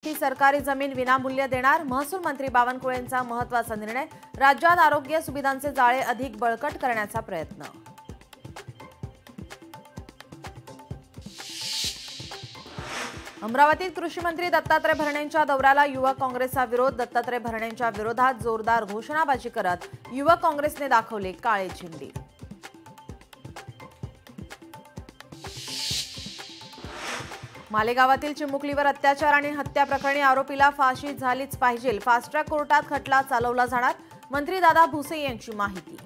ही सरकारी जमीन विनामूल्य देणार। महसूल मंत्री बावनकुळेंचा महत्त्वाचा निर्णय। राज्यात आरोग्य सुविधांचे जाळे अधिक बळकट करण्याचा प्रयत्न। अमरावतीत कृषी मंत्री दत्तात्रय भरणेंच्या दौऱ्याला युवक काँग्रेसचा विरोध। दत्तात्रय भरणेंच्या विरोधात जोरदार घोषणाबाजी करत युवक काँग्रेसने दाखवले काळे झेंडे। मालेगावातील चिमुकलीवर अत्याचार आणि हत्या प्रकरणी आरोपीला फाशी झालीच पाहिजे। फास्ट ट्रॅक कोर्टात खटला चालवला जाणार। मंत्री दादा भुसे यांची माहिती।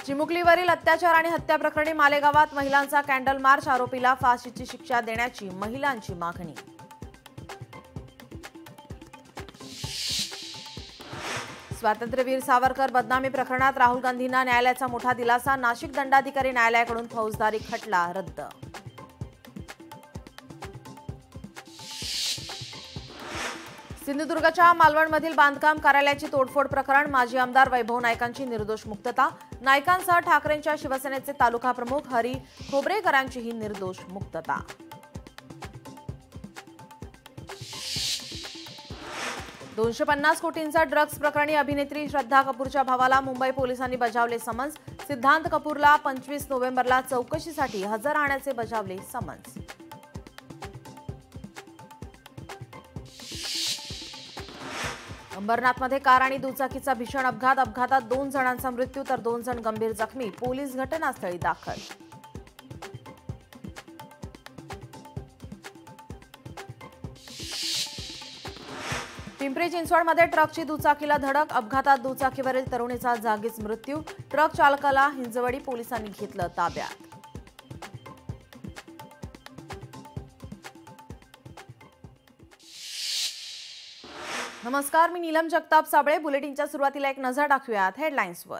चिमुकलीवरील अत्याचार आणि हत्या प्रकरणी मालेगावात महिलांचा कॅन्डल मार्च। आरोपीला फाशीची शिक्षा देण्याची महिलांची मागणी। स्वातंत्र्यवीर सावरकर बदनामी प्रकरणात राहुल गांधींना न्यायालयाचा मोठा दिलासा। नाशिक दंडाधिकारी न्यायालयाकडून फौजदारी खटला रद्द। सिंधुदुर्गच्या मालवणमधील बांधकाम कार्यालयाची तोडफोड प्रकरण। माजी आमदार वैभव नाईकांची निर्दोष मुक्तता। नाईकांसह ठाकरेंच्या शिवसेनेचे तालुका प्रमुख हरी खोबरेकरांचीही निर्दोष मुक्तता। 250 कोटींचा ड्रग्ज प्रकरणी अभिनेत्री श्रद्धा कपूरच्या भावाला मुंबई पोलिसांनी बजावले समन्स। सिद्धांत कपूरला 25 नोव्हेंबरला चौकशीसाठी हजर राहण्याचे बजावले समन्स। अंबरनाथमध्ये कार आणि दुचाकीचा भीषण अपघात। अपघातात 2 जणांचा मृत्यू तर 2 जण गंभीर जखमी। पोलीस घटनास्थळी दाखल। पिंपरी चिंचवडमध्ये ट्रकची दुचाकीला धडक। अपघातात दुचाकीवरील तरुणीचा जागीच मृत्यू। ट्रक चालकाला हिंजवडी पोलिसांनी घेतलं ताब्यात। नमस्कार, मी नीलम जगताप साबळे। बुलेटिनच्या सुरुवातीला एक नजर टाकूयात हेडलाईन्सवर।